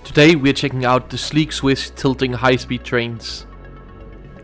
Today we are checking out the sleek Swiss tilting high-speed trains,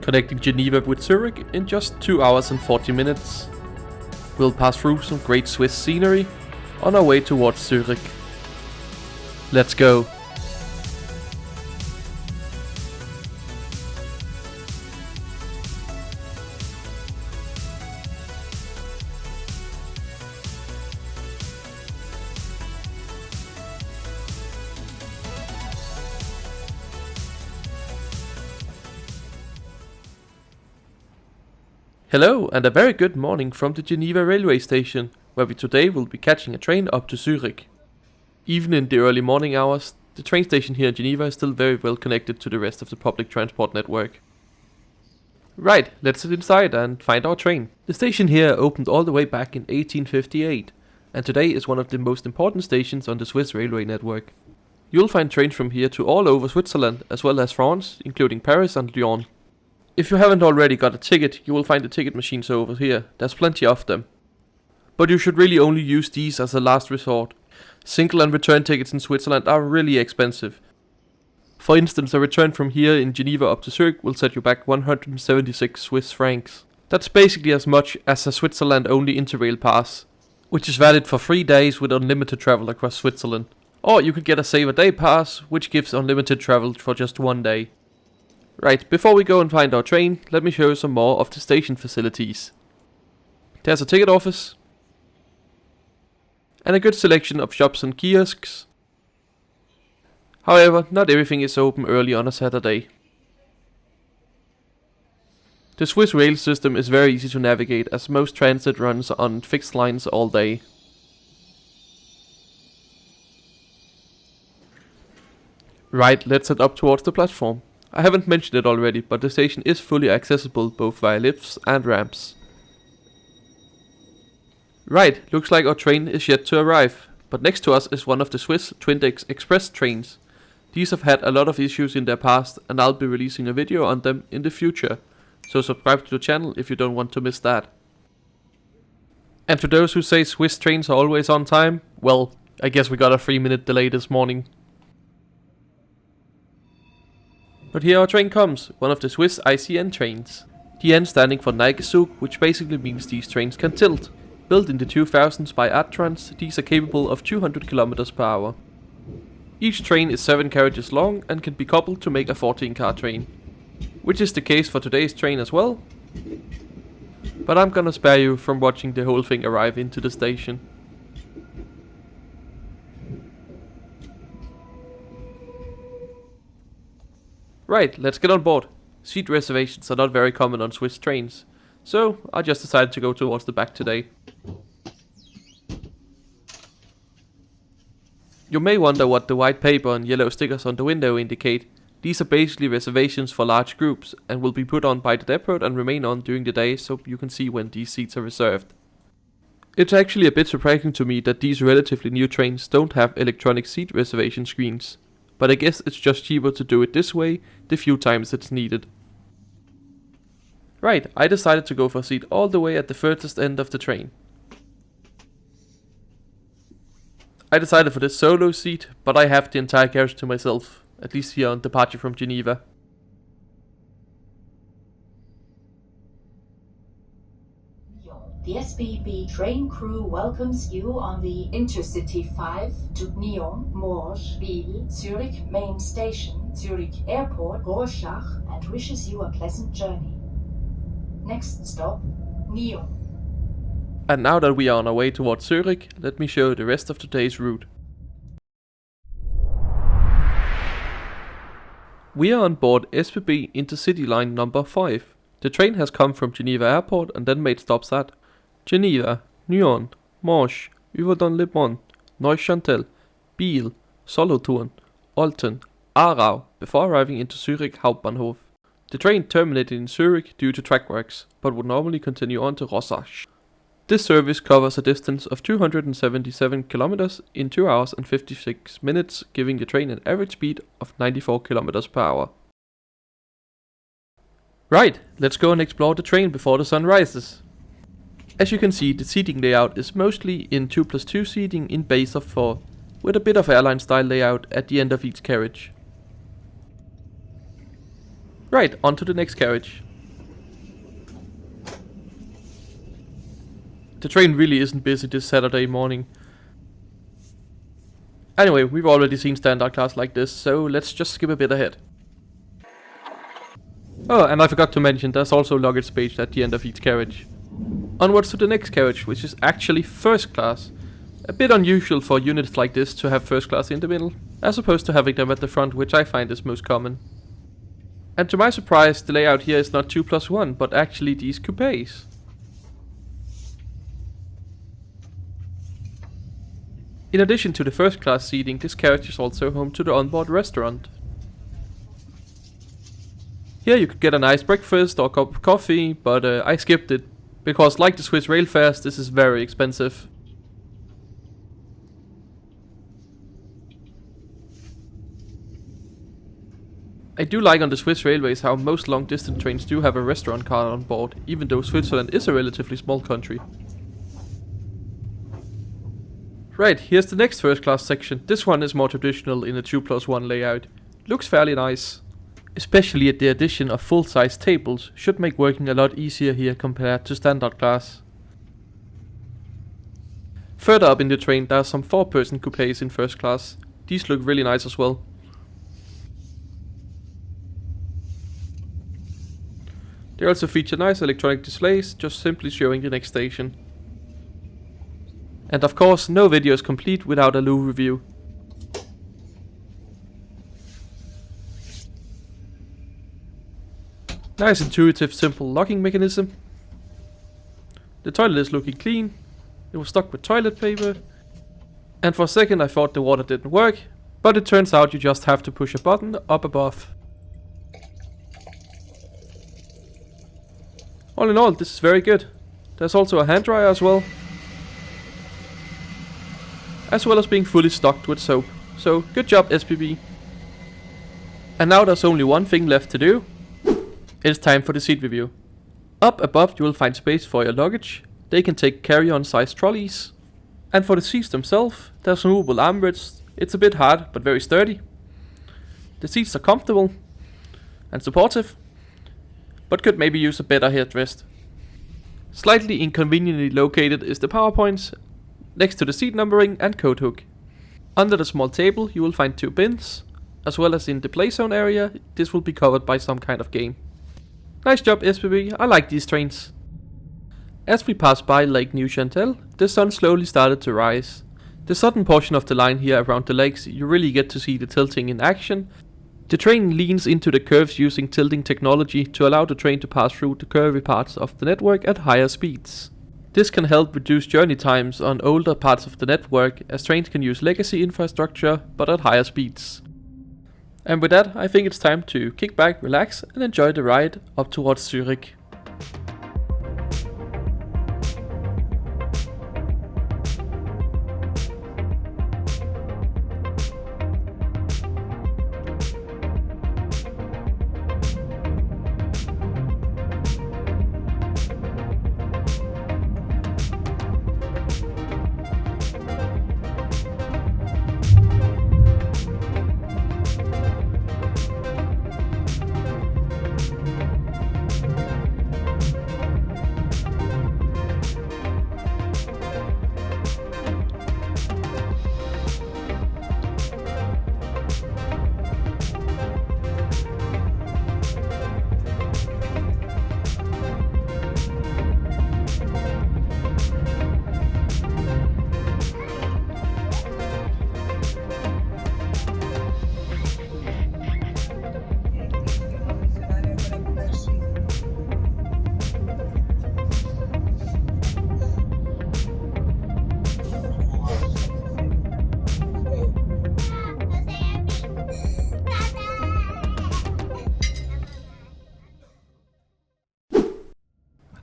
connecting Geneva with Zurich in just 2 hours and 40 minutes. We'll pass through some great Swiss scenery on our way towards Zurich. Let's go! Hello and a very good morning from the Geneva railway station, where we today will be catching a train up to Zurich. Even in the early morning hours, the train station here in Geneva is still very well connected to the rest of the public transport network. Right, let's sit inside and find our train. The station here opened all the way back in 1858, and today is one of the most important stations on the Swiss railway network. You'll find trains from here to all over Switzerland as well as France, including Paris and Lyon. If you haven't already got a ticket, you will find the ticket machines over here. There's plenty of them. But you should really only use these as a last resort. Single and return tickets in Switzerland are really expensive. For instance, a return from here in Geneva up to Zurich will set you back 176 Swiss francs. That's basically as much as a Switzerland only Interrail pass, which is valid for 3 days with unlimited travel across Switzerland. Or you could get a Save a Day pass, which gives unlimited travel for just 1 day. Right, before we go and find our train, let me show you some more of the station facilities. There's a ticket office, and a good selection of shops and kiosks. However, not everything is open early on a Saturday. The Swiss rail system is very easy to navigate, as most transit runs on fixed lines all day. Right, let's head up towards the platform. I haven't mentioned it already, but the station is fully accessible both via lifts and ramps. Right, looks like our train is yet to arrive, but next to us is one of the Swiss Twindex Express trains. These have had a lot of issues in their past, and I'll be releasing a video on them in the future, so subscribe to the channel if you don't want to miss that. And for those who say Swiss trains are always on time, well, I guess we got a 3-minute delay this morning. But here our train comes, one of the Swiss ICN trains. The N standing for Neigezug, which basically means these trains can tilt. Built in the 2000s by Adtranz, these are capable of 200 km per hour. Each train is 7 carriages long and can be coupled to make a 14-car train. Which is the case for today's train as well. But I'm gonna spare you from watching the whole thing arrive into the station. Right, let's get on board. Seat reservations are not very common on Swiss trains, so I just decided to go towards the back today. You may wonder what the white paper and yellow stickers on the window indicate. These are basically reservations for large groups and will be put on by the depot and remain on during the day, so you can see when these seats are reserved. It's actually a bit surprising to me that these relatively new trains don't have electronic seat reservation screens. But I guess it's just cheaper to do it this way, the few times it's needed. Right, I decided to go for a seat all the way at the furthest end of the train. I decided for this solo seat, but I have the entire carriage to myself, at least here on departure from Geneva. The SBB train crew welcomes you on the Intercity 5 to Nyon, Morges, Biel, Zurich Main Station, Zurich Airport, Rorschach, and wishes you a pleasant journey. Next stop, Nyon. And now that we are on our way towards Zurich, let me show you the rest of today's route. We are on board SBB Intercity line number 5. The train has come from Geneva Airport and then made stops at Geneva, Nyon, Morges, Yverdon-les-Bains, Neuchâtel, Biel, Solothurn, Olten, Aarau, before arriving into Zurich Hauptbahnhof. The train terminated in Zurich due to track works, but would normally continue on to Rorschach. This service covers a distance of 277 km in 2 hours and 56 minutes, giving the train an average speed of 94 km per hour. Right, let's go and explore the train before the sun rises. As you can see, the seating layout is mostly in 2+2 seating in bays of 4. with a bit of airline style layout at the end of each carriage. Right, on to the next carriage. The train really isn't busy this Saturday morning. Anyway, we've already seen standard class like this, so let's just skip a bit ahead. Oh, and I forgot to mention, there's also luggage space at the end of each carriage. Onwards to the next carriage, which is actually first class. A bit unusual for units like this to have first class in the middle, as opposed to having them at the front, which I find is most common. And to my surprise, the layout here is not 2+1, but actually these coupes. In addition to the first class seating, this carriage is also home to the onboard restaurant. Here you could get a nice breakfast or a cup of coffee, but I skipped it, because like the Swiss rail fares, this is very expensive. I do like on the Swiss railways how most long distance trains do have a restaurant card on board, even though Switzerland is a relatively small country. Right, here's the next first class section. This one is more traditional in a 2+1 layout. Looks fairly nice. Especially the addition of full-size tables should make working a lot easier here compared to standard class. Further up in the train there are some 4-person coupes in first class. These look really nice as well. They also feature nice electronic displays, just simply showing the next station. And of course, no video is complete without a loo review. Nice intuitive simple locking mechanism. The toilet is looking clean. It was stuck with toilet paper. And for a second I thought the water didn't work, but it turns out you just have to push a button up above. All in all, this is very good. There's also a hand dryer as well as being fully stocked with soap. So good job SBB. And now there's only one thing left to do. It's time for the seat review. Up above you will find space for your luggage. They can take carry-on size trolleys. And for the seats themselves, there's removable armrests. It's a bit hard but very sturdy. The seats are comfortable and supportive, but could maybe use a better headrest. Slightly inconveniently located is the power points, next to the seat numbering and coat hook. Under the small table you will find 2 bins, as well as in the play zone area, this will be covered by some kind of game. Nice job SBB, I like these trains. As we pass by Lake Neuchâtel, the sun slowly started to rise. The southern portion of the line here around the lakes, you really get to see the tilting in action. The train leans into the curves using tilting technology to allow the train to pass through the curvy parts of the network at higher speeds. This can help reduce journey times on older parts of the network, as trains can use legacy infrastructure but at higher speeds. And with that, I think it's time to kick back, relax and enjoy the ride up towards Zurich.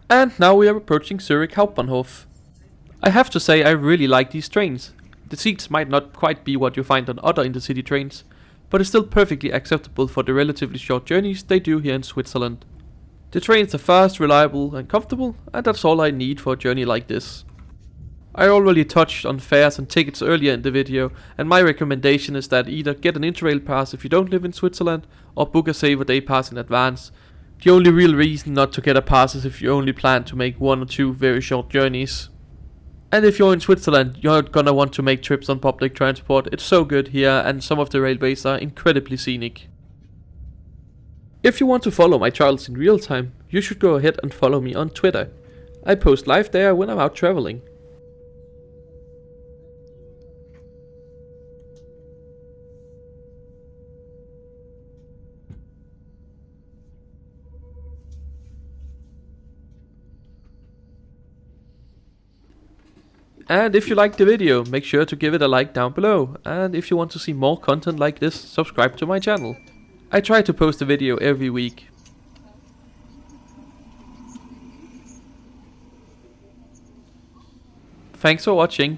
And now we are approaching Zurich Hauptbahnhof. I have to say I really like these trains. The seats might not quite be what you find on other intercity trains, but it's still perfectly acceptable for the relatively short journeys they do here in Switzerland. The trains are fast, reliable and comfortable, and that's all I need for a journey like this. I already touched on fares and tickets earlier in the video, and my recommendation is that either get an Interrail pass if you don't live in Switzerland, or book a Save a Day pass in advance. The only real reason not to get a pass is if you only plan to make 1 or 2 very short journeys. And if you're in Switzerland, you're gonna want to make trips on public transport. It's so good here, and some of the railways are incredibly scenic. If you want to follow my travels in real time, you should go ahead and follow me on Twitter. I post live there when I'm out traveling. And if you liked the video, make sure to give it a like down below. And if you want to see more content like this, subscribe to my channel. I try to post a video every week. Thanks for watching.